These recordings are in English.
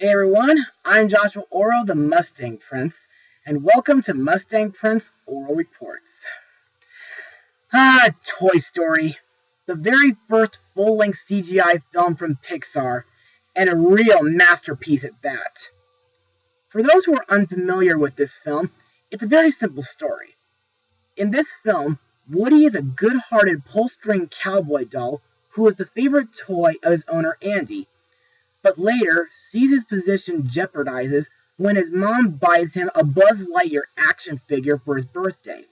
Hey everyone, I'm Joshua Orro, the Mustang Prince, and welcome to Mustang Prince Oral Reports. Toy Story, the very first full-length CGI film from Pixar, and a real masterpiece at that. For those who are unfamiliar with this film, it's a very simple story. In this film, Woody is a good-hearted pull-string cowboy doll who is the favorite toy of his owner Andy, but later sees his position jeopardizes when his mom buys him a Buzz Lightyear action figure for his birthday.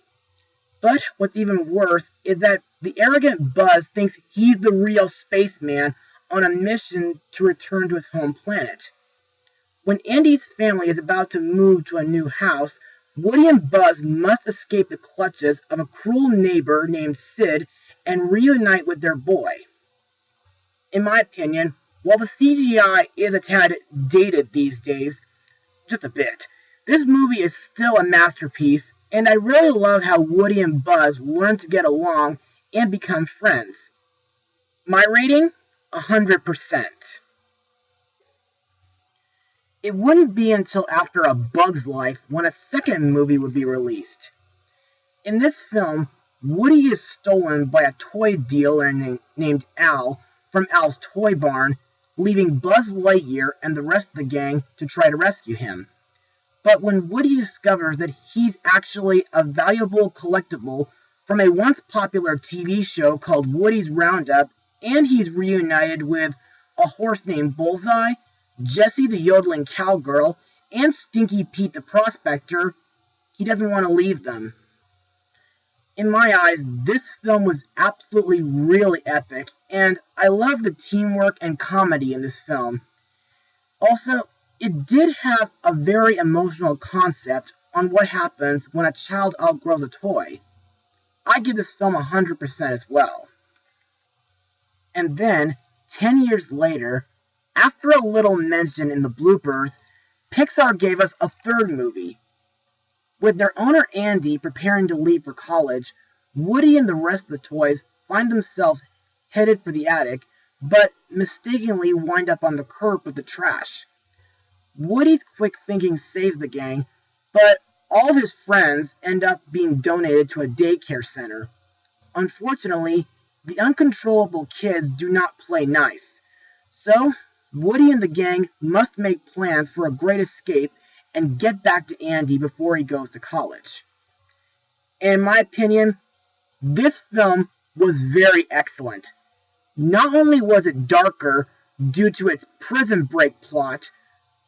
But what's even worse is that the arrogant Buzz thinks he's the real spaceman on a mission to return to his home planet. When Andy's family is about to move to a new house, Woody and Buzz must escape the clutches of a cruel neighbor named Sid and reunite with their boy. In my opinion, while the CGI is a tad dated these days, just a bit, this movie is still a masterpiece, and I really love how Woody and Buzz learn to get along and become friends. My rating? 100%. It wouldn't be until after A Bug's Life when a second movie would be released. In this film, Woody is stolen by a toy dealer named Al from Al's toy barn, leaving Buzz Lightyear and the rest of the gang to try to rescue him. But when Woody discovers that he's actually a valuable collectible from a once popular TV show called Woody's Roundup, and he's reunited with a horse named Bullseye, Jessie the yodeling cowgirl, and Stinky Pete the prospector, he doesn't want to leave them. In my eyes, this film was absolutely really epic, and I love the teamwork and comedy in this film. Also, it did have a very emotional concept on what happens when a child outgrows a toy. I give this film 100% as well. And then, 10 years later, after a little mention in the bloopers, Pixar gave us a third movie. With their owner Andy preparing to leave for college, Woody and the rest of the toys find themselves headed for the attic, but mistakenly wind up on the curb with the trash. Woody's quick thinking saves the gang, but all of his friends end up being donated to a daycare center. Unfortunately, the uncontrollable kids do not play nice, so Woody and the gang must make plans for a great escape and get back to Andy before he goes to college. In my opinion, this film was very excellent. Not only was it darker due to its prison break plot,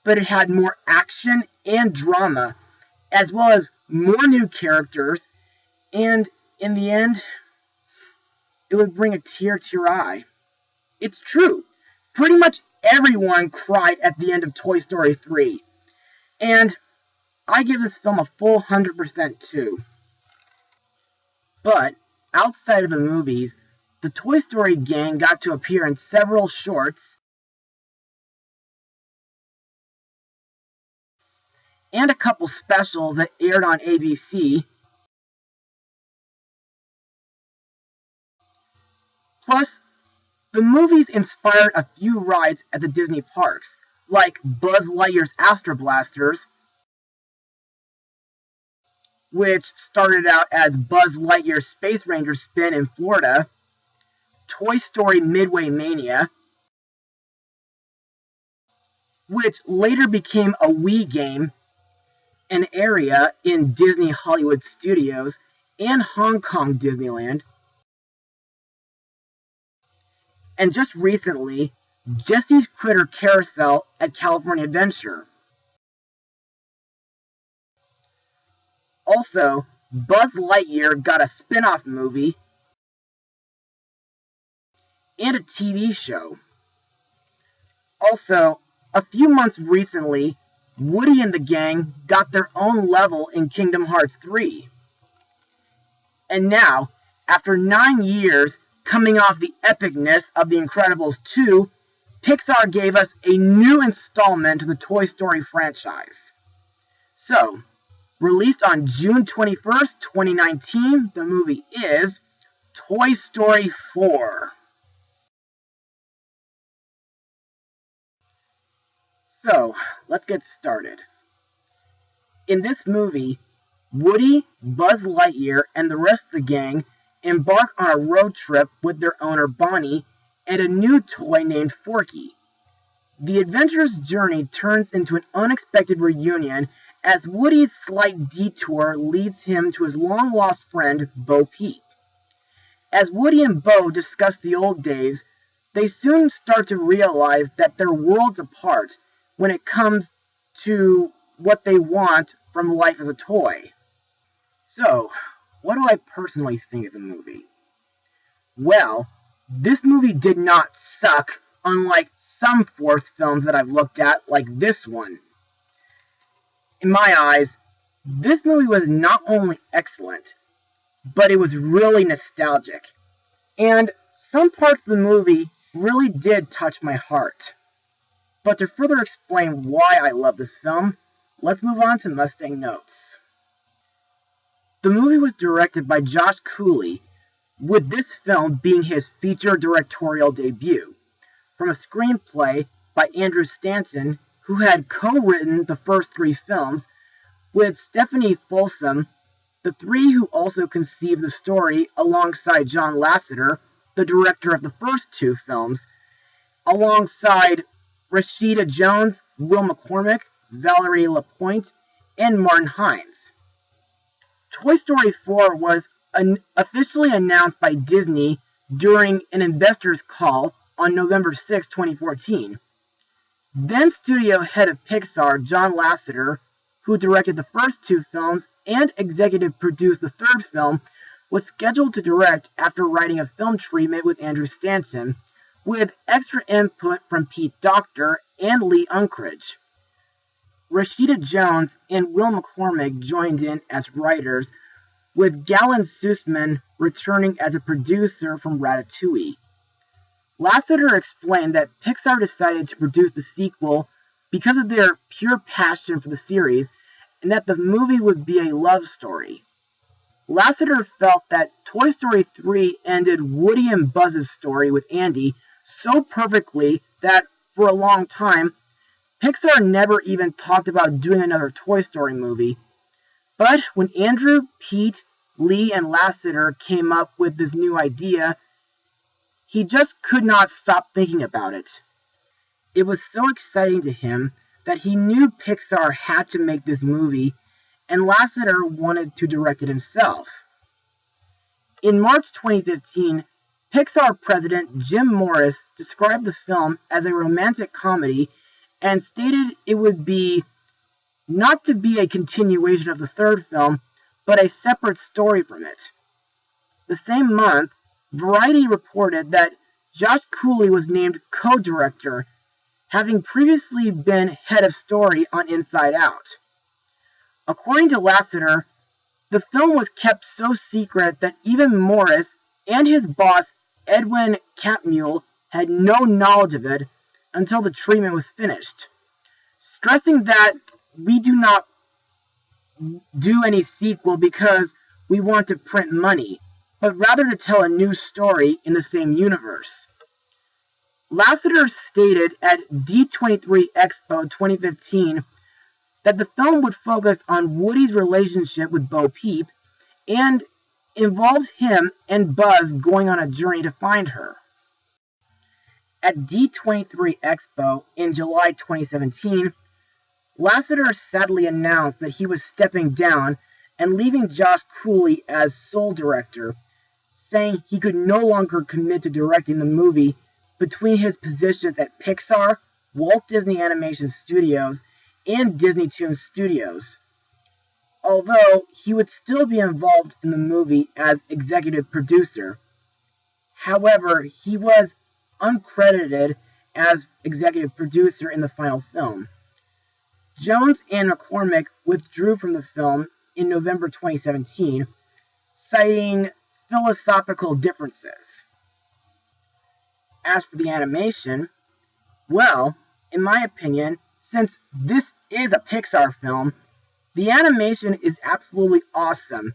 but it had more action and drama, as well as more new characters, and in the end, it would bring a tear to your eye. It's true. Pretty much everyone cried at the end of Toy Story 3. And I give this film a full 100% too. But, outside of the movies, the Toy Story gang got to appear in several shorts and a couple specials that aired on ABC. Plus, the movies inspired a few rides at the Disney parks, like Buzz Lightyear's Astro Blasters, which started out as Buzz Lightyear's Space Ranger Spin in Florida, Toy Story Midway Mania, which later became a Wii game, an area in Disney Hollywood Studios and Hong Kong Disneyland, and just recently, Jessie's Critter Carousel at California Adventure. Also, Buzz Lightyear got a spin-off movie and a TV show. Also, a few months recently, Woody and the gang got their own level in Kingdom Hearts 3. And now, after 9 years coming off the epicness of The Incredibles 2, Pixar gave us a new installment to the Toy Story franchise. So, released on June 21st, 2019, the movie is Toy Story 4. So, let's get started. In this movie, Woody, Buzz Lightyear, and the rest of the gang embark on a road trip with their owner Bonnie and a new toy named Forky. The adventurous journey turns into an unexpected reunion as Woody's slight detour leads him to his long-lost friend, Bo Peep. As Woody and Bo discuss the old days, they soon start to realize that they're worlds apart when it comes to what they want from life as a toy. So, what do I personally think of the movie? Well, this movie did not suck, unlike some fourth films that I've looked at, like this one. In my eyes, this movie was not only excellent, but it was really nostalgic. And some parts of the movie really did touch my heart. But to further explain why I love this film, let's move on to Mustang notes. The movie was directed by Josh Cooley, with this film being his feature directorial debut, from a screenplay by Andrew Stanton, who had co-written the first three films, with Stephanie Folsom, the three who also conceived the story alongside John Lasseter, the director of the first two films, alongside Rashida Jones, Will McCormick, Valerie Lapointe, and Martin Hines. Toy Story 4 was officially announced by Disney during an investors' call on November 6, 2014. Then studio head of Pixar, John Lasseter, who directed the first two films and executive produced the third film, was scheduled to direct after writing a film treatment with Andrew Stanton, with extra input from Pete Docter and Lee Unkrich. Rashida Jones and Will McCormick joined in as writers, with Galen Sussman returning as a producer from Ratatouille. Lasseter explained that Pixar decided to produce the sequel because of their pure passion for the series, and that the movie would be a love story. Lasseter felt that Toy Story 3 ended Woody and Buzz's story with Andy so perfectly that, for a long time, Pixar never even talked about doing another Toy Story movie. But when Andrew, Pete, Lee, and Lasseter came up with this new idea, he just could not stop thinking about it. It was so exciting to him that he knew Pixar had to make this movie, and Lasseter wanted to direct it himself. In March 2015, Pixar president Jim Morris described the film as a romantic comedy and stated it would be not to be a continuation of the third film, but a separate story from it. The same month, Variety reported that Josh Cooley was named co-director, having previously been head of story on Inside Out. According to Lasseter, the film was kept so secret that even Morris and his boss Edwin Catmull had no knowledge of it until the treatment was finished, stressing that we do not do any sequel because we want to print money, but rather to tell a new story in the same universe. Lasseter stated at D23 Expo 2015 that the film would focus on Woody's relationship with Bo Peep and involves him and Buzz going on a journey to find her. At D23 Expo in July 2017, Lasseter sadly announced that he was stepping down and leaving Josh Cooley as sole director, saying he could no longer commit to directing the movie between his positions at Pixar, Walt Disney Animation Studios, and Disney Toon Studios, although he would still be involved in the movie as executive producer. However, he was uncredited as executive producer in the final film. Jones and McCormick withdrew from the film in November 2017, citing philosophical differences. As for the animation, well, in my opinion, since this is a Pixar film, the animation is absolutely awesome,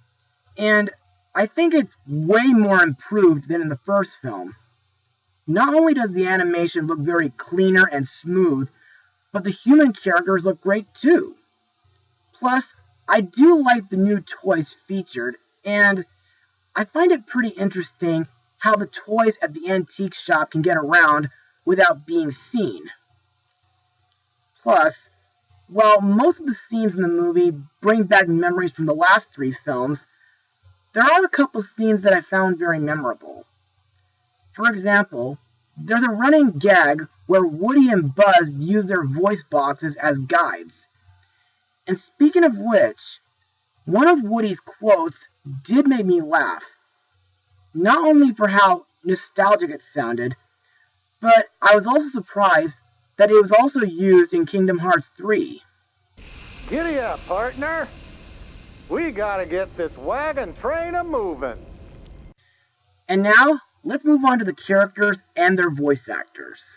and I think it's way more improved than in the first film. Not only does the animation look very cleaner and smooth, but the human characters look great too. Plus, I do like the new toys featured, and I find it pretty interesting how the toys at the antique shop can get around without being seen. Plus, while most of the scenes in the movie bring back memories from the last three films, there are a couple scenes that I found very memorable. For example, there's a running gag where Woody and Buzz use their voice boxes as guides. And speaking of which, one of Woody's quotes did make me laugh. Not only for how nostalgic it sounded, but I was also surprised that it was also used in Kingdom Hearts 3. Giddy up, partner. We gotta get this wagon train a-moving. And now, let's move on to the characters and their voice actors.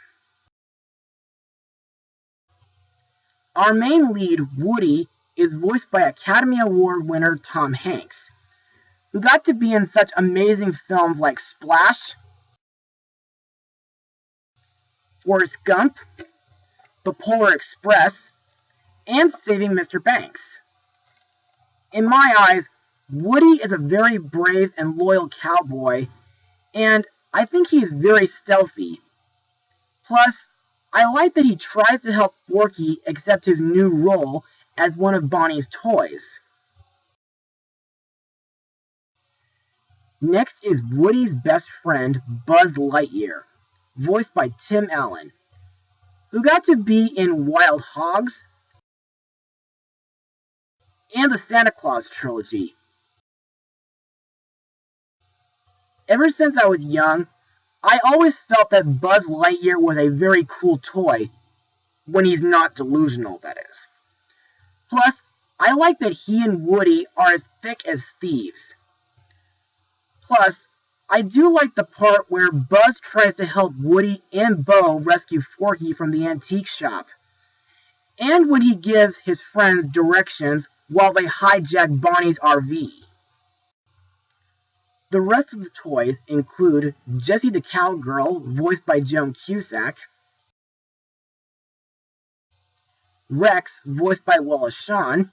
Our main lead, Woody, is voiced by Academy Award winner Tom Hanks, who got to be in such amazing films like Splash, Forrest Gump, The Polar Express, and Saving Mr. Banks. In my eyes, Woody is a very brave and loyal cowboy, and I think he's very stealthy. Plus, I like that he tries to help Forky accept his new role as one of Bonnie's toys. Next is Woody's best friend, Buzz Lightyear, voiced by Tim Allen, who got to be in Wild Hogs and the Santa Claus trilogy. Ever since I was young, I always felt that Buzz Lightyear was a very cool toy, when he's not delusional, that is. Plus, I like that he and Woody are as thick as thieves. Plus, I do like the part where Buzz tries to help Woody and Bo rescue Forky from the antique shop, and when he gives his friends directions while they hijack Bonnie's RV. The rest of the toys include Jessie the Cowgirl, voiced by Joan Cusack, Rex, voiced by Wallace Shawn,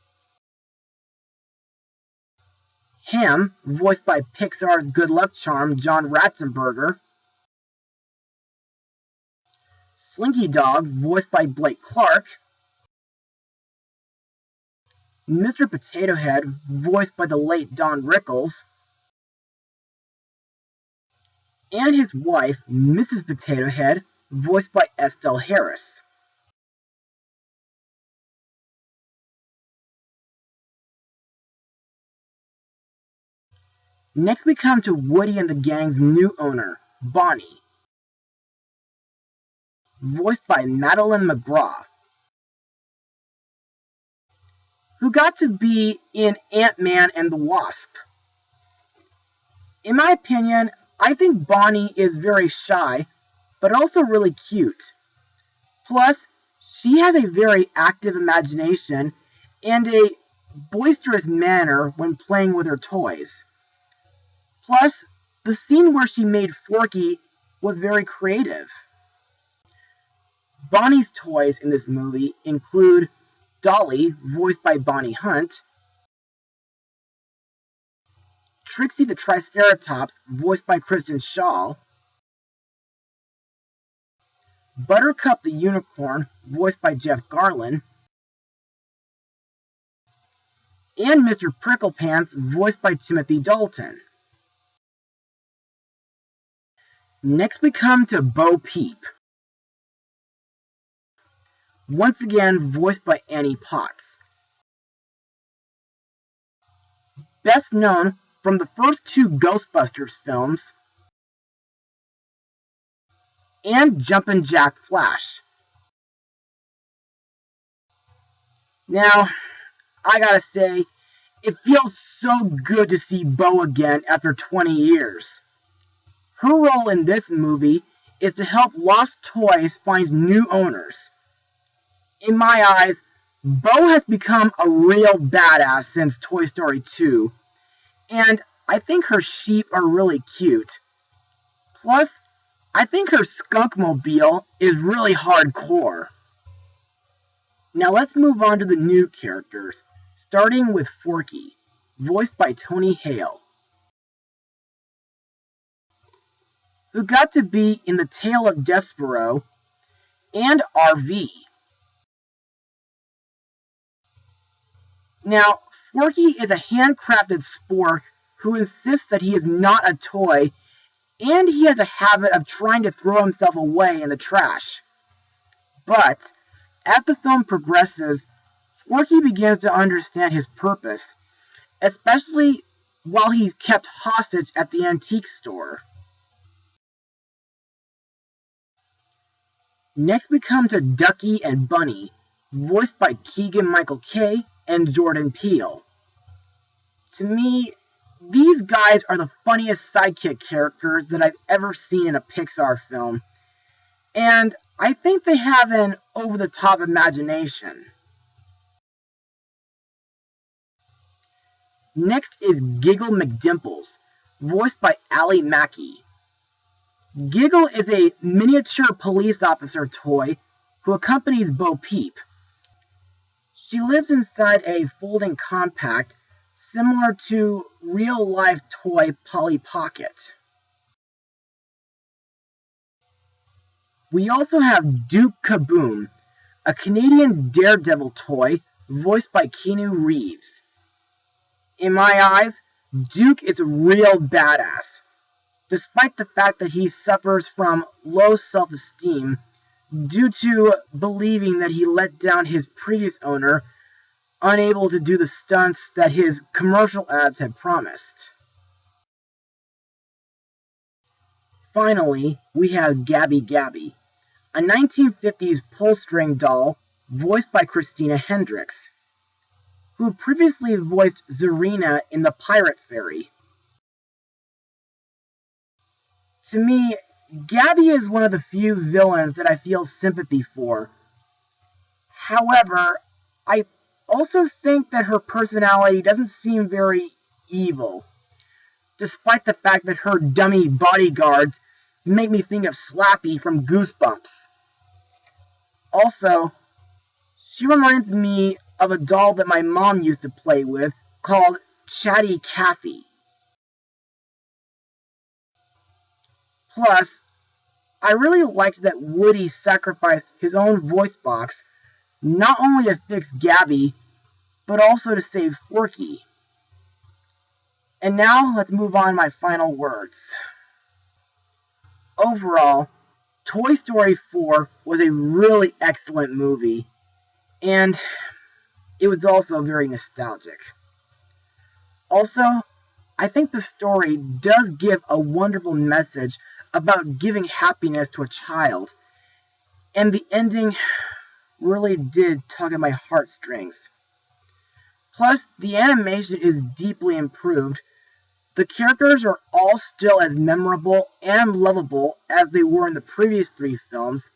Ham, voiced by Pixar's good luck charm John Ratzenberger, Slinky Dog, voiced by Blake Clark, Mr. Potato Head, voiced by the late Don Rickles, and his wife, Mrs. Potato Head, voiced by Estelle Harris. Next we come to Woody and the gang's new owner, Bonnie, voiced by Madeline McGraw, who got to be in Ant-Man and the Wasp. In my opinion, I think Bonnie is very shy, but also really cute. Plus, she has a very active imagination and a boisterous manner when playing with her toys. Plus, the scene where she made Forky was very creative. Bonnie's toys in this movie include Dolly, voiced by Bonnie Hunt, Trixie the Triceratops, voiced by Kristen Schaal, Buttercup the Unicorn, voiced by Jeff Garlin, and Mr. Pricklepants, voiced by Timothy Dalton. Next we come to Bo Peep, once again voiced by Annie Potts. Best known from the first two Ghostbusters films and Jumpin' Jack Flash. Now, I gotta say, it feels so good to see Bo again after 20 years. Her role in this movie is to help lost toys find new owners. In my eyes, Bo has become a real badass since Toy Story 2, and I think her sheep are really cute. Plus, I think her skunkmobile is really hardcore. Now let's move on to the new characters, starting with Forky, voiced by Tony Hale, who got to be in The Tale of Despero and RV. Now, Forky is a handcrafted spork who insists that he is not a toy, and he has a habit of trying to throw himself away in the trash. But, as the film progresses, Forky begins to understand his purpose, especially while he's kept hostage at the antique store. Next we come to Ducky and Bunny, voiced by Keegan-Michael Kay and Jordan Peele. To me, these guys are the funniest sidekick characters that I've ever seen in a Pixar film, and I think they have an over-the-top imagination. Next is Giggle McDimples, voiced by Ally Mackey. Giggle is a miniature police officer toy who accompanies Bo Peep. She lives inside a folding compact similar to real-life toy Polly Pocket. We also have Duke Kaboom, a Canadian daredevil toy voiced by Keanu Reeves. In my eyes, Duke is a real badass, despite the fact that he suffers from low self-esteem due to believing that he let down his previous owner, unable to do the stunts that his commercial ads had promised. Finally, we have Gabby Gabby, a 1950s pull-string doll voiced by Christina Hendricks, who previously voiced Zarina in The Pirate Fairy. To me, Gabby is one of the few villains that I feel sympathy for. However, I also think that her personality doesn't seem very evil, despite the fact that her dummy bodyguards make me think of Slappy from Goosebumps. Also, she reminds me of a doll that my mom used to play with called Chatty Cathy. Plus, I really liked that Woody sacrificed his own voice box not only to fix Gabby, but also to save Forky. And now, let's move on to my final words. Overall, Toy Story 4 was a really excellent movie, and it was also very nostalgic. Also, I think the story does give a wonderful message about giving happiness to a child, and the ending really did tug at my heartstrings. Plus, the animation is deeply improved. The characters are all still as memorable and lovable as they were in the previous three films,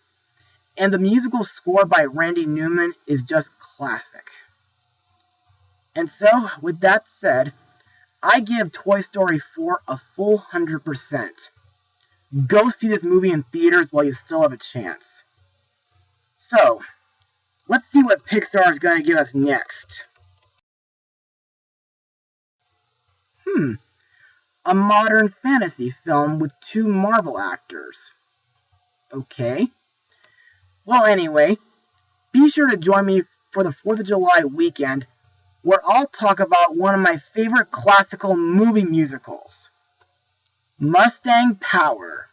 and the musical score by Randy Newman is just classic. And so, with that said, I give Toy Story 4 a full 100%. Go see this movie in theaters while you still have a chance. So, let's see what Pixar is going to give us next. A modern fantasy film with two Marvel actors. Okay. Well, anyway, be sure to join me for the 4th of July weekend, where I'll talk about one of my favorite classical movie musicals, Mustang Power.